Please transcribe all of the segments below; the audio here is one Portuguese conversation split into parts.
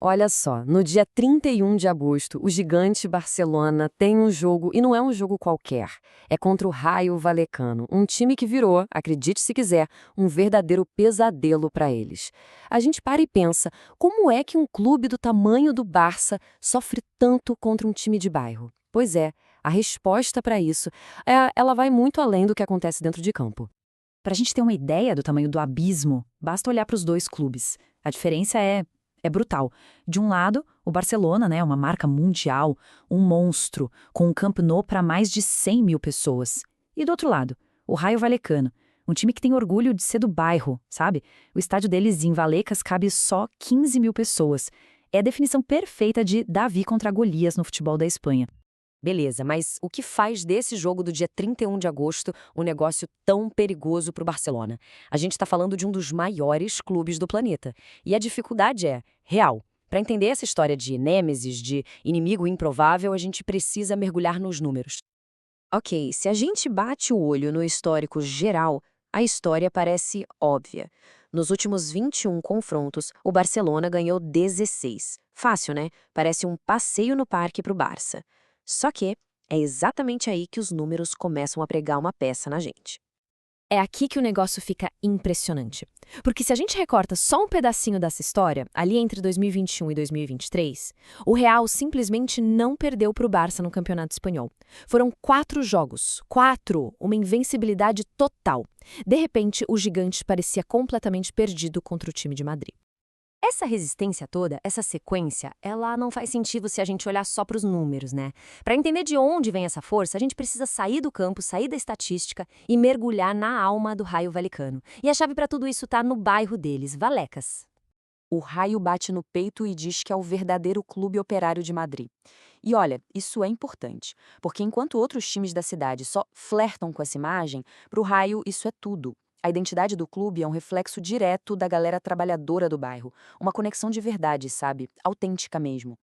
Olha só, no dia 31 de agosto, o gigante Barcelona tem um jogo, e não é um jogo qualquer. É contra o Raio Vallecano, um time que virou, acredite se quiser, um verdadeiro pesadelo para eles. A gente para e pensa, como é que um clube do tamanho do Barça sofre tanto contra um time de bairro? Pois é, a resposta para isso, ela vai muito além do que acontece dentro de campo. Para a gente ter uma ideia do tamanho do abismo, basta olhar para os dois clubes. A diferença é brutal. De um lado, o Barcelona, né, uma marca mundial, um monstro, com um Camp Nou para mais de 100 mil pessoas. E do outro lado, o Raio Vallecano, um time que tem orgulho de ser do bairro, sabe? O estádio deles em Vallecas cabe só 15 mil pessoas. É a definição perfeita de Davi contra Golias no futebol da Espanha. Beleza, mas o que faz desse jogo do dia 31 de agosto um negócio tão perigoso para o Barcelona? A gente está falando de um dos maiores clubes do planeta. E a dificuldade é real. Para entender essa história de nêmesis, de inimigo improvável, a gente precisa mergulhar nos números. Ok, se a gente bate o olho no histórico geral, a história parece óbvia. Nos últimos 21 confrontos, o Barcelona ganhou 16. Fácil, né? Parece um passeio no parque para o Barça. Só que é exatamente aí que os números começam a pregar uma peça na gente. É aqui que o negócio fica impressionante. Porque se a gente recorta só um pedacinho dessa história, ali entre 2021 e 2023, o Real simplesmente não perdeu para o Barça no Campeonato Espanhol. Foram 4 jogos. 4! Uma invencibilidade total. De repente, o gigante parecia completamente perdido contra o time de Madrid. Essa resistência toda, essa sequência, ela não faz sentido se a gente olhar só para os números, né? Para entender de onde vem essa força, a gente precisa sair do campo, sair da estatística e mergulhar na alma do Raio Vallecano. E a chave para tudo isso está no bairro deles, Vallecas. O Raio bate no peito e diz que é o verdadeiro clube operário de Madrid. E olha, isso é importante, porque enquanto outros times da cidade só flertam com essa imagem, para o Raio isso é tudo. A identidade do clube é um reflexo direto da galera trabalhadora do bairro, uma conexão de verdade, sabe? Autêntica mesmo.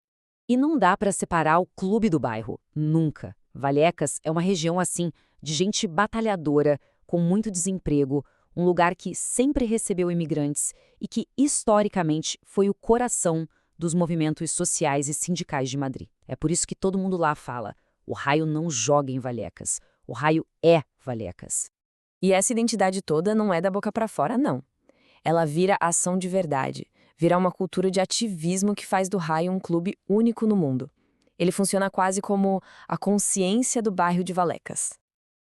E não dá para separar o clube do bairro, nunca. Vallecas é uma região assim, de gente batalhadora, com muito desemprego, um lugar que sempre recebeu imigrantes e que, historicamente, foi o coração dos movimentos sociais e sindicais de Madrid. É por isso que todo mundo lá fala: o Raio não joga em Vallecas, o Raio é Vallecas. E essa identidade toda não é da boca para fora, não. Ela vira ação de verdade, vira uma cultura de ativismo que faz do Raio um clube único no mundo. Ele funciona quase como a consciência do bairro de Vallecas.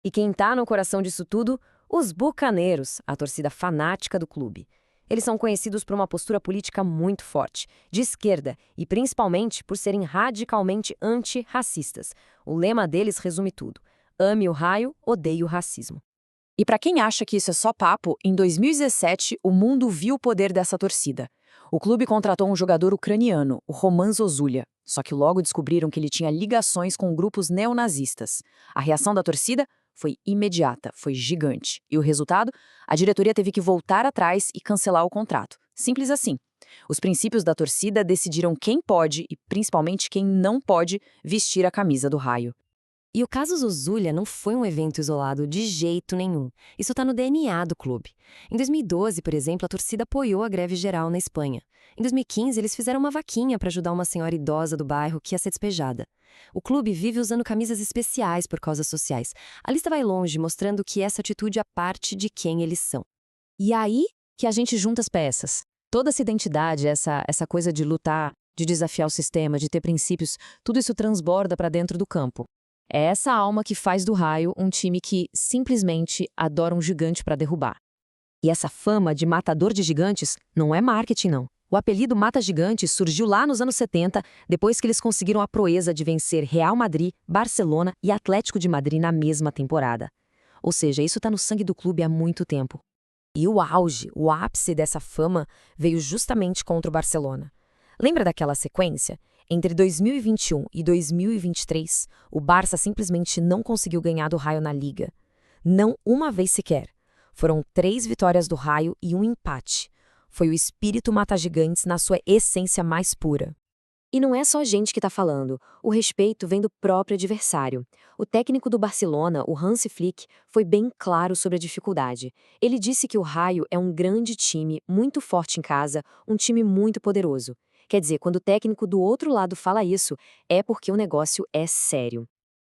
E quem está no coração disso tudo? Os bucaneiros, a torcida fanática do clube. Eles são conhecidos por uma postura política muito forte, de esquerda, e principalmente por serem radicalmente antirracistas. O lema deles resume tudo: ame o Raio, odeie o racismo. E para quem acha que isso é só papo, em 2017 o mundo viu o poder dessa torcida. O clube contratou um jogador ucraniano, o Roman Zozulia, só que logo descobriram que ele tinha ligações com grupos neonazistas. A reação da torcida foi imediata, foi gigante. E o resultado? A diretoria teve que voltar atrás e cancelar o contrato. Simples assim. Os princípios da torcida decidiram quem pode e principalmente quem não pode vestir a camisa do Raio. E o caso Zozulia não foi um evento isolado de jeito nenhum. Isso está no DNA do clube. Em 2012, por exemplo, a torcida apoiou a greve geral na Espanha. Em 2015, eles fizeram uma vaquinha para ajudar uma senhora idosa do bairro que ia ser despejada. O clube vive usando camisas especiais por causas sociais. A lista vai longe, mostrando que essa atitude é parte de quem eles são. E aí que a gente junta as peças. Toda essa identidade, essa coisa de lutar, de desafiar o sistema, de ter princípios, tudo isso transborda para dentro do campo. É essa alma que faz do Raio um time que simplesmente adora um gigante para derrubar. E essa fama de matador de gigantes não é marketing, não. O apelido Mata Gigantes surgiu lá nos anos 70, depois que eles conseguiram a proeza de vencer Real Madrid, Barcelona e Atlético de Madrid na mesma temporada. Ou seja, isso está no sangue do clube há muito tempo. E o auge, o ápice dessa fama veio justamente contra o Barcelona. Lembra daquela sequência? Entre 2021 e 2023, o Barça simplesmente não conseguiu ganhar do Raio na Liga. Não uma vez sequer. Foram 3 vitórias do Raio e um empate. Foi o espírito mata-gigantes na sua essência mais pura. E não é só a gente que está falando. O respeito vem do próprio adversário. O técnico do Barcelona, o Hansi Flick, foi bem claro sobre a dificuldade. Ele disse que o Raio é um grande time, muito forte em casa, um time muito poderoso. Quer dizer, quando o técnico do outro lado fala isso, é porque o negócio é sério.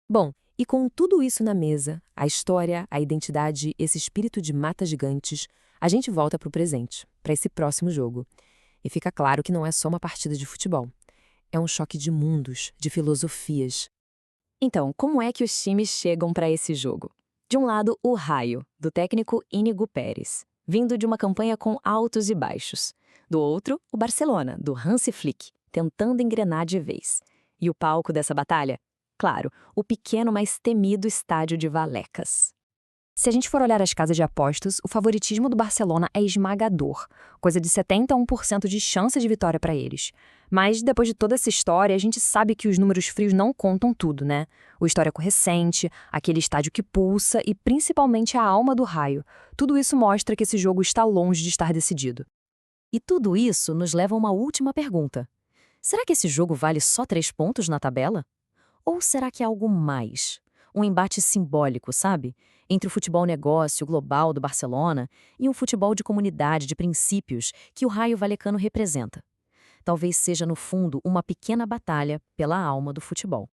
Bom, e com tudo isso na mesa, a história, a identidade, esse espírito de mata-gigantes, a gente volta para o presente, para esse próximo jogo. E fica claro que não é só uma partida de futebol. É um choque de mundos, de filosofias. Então, como é que os times chegam para esse jogo? De um lado, o Raio, do técnico Íñigo Pérez, vindo de uma campanha com altos e baixos. Do outro, o Barcelona, do Hansi Flick, tentando engrenar de vez. E o palco dessa batalha? Claro, o pequeno, mas temido estádio de Vallecas. Se a gente for olhar as casas de apostas, o favoritismo do Barcelona é esmagador, coisa de 71% de chance de vitória para eles. Mas depois de toda essa história, a gente sabe que os números frios não contam tudo, né? O histórico recente, aquele estádio que pulsa e principalmente a alma do Raio. Tudo isso mostra que esse jogo está longe de estar decidido. E tudo isso nos leva a uma última pergunta. Será que esse jogo vale só 3 pontos na tabela? Ou será que é algo mais? Um embate simbólico, sabe? Entre o futebol negócio global do Barcelona e um futebol de comunidade, de princípios, que o Raio Vallecano representa. Talvez seja, no fundo, uma pequena batalha pela alma do futebol.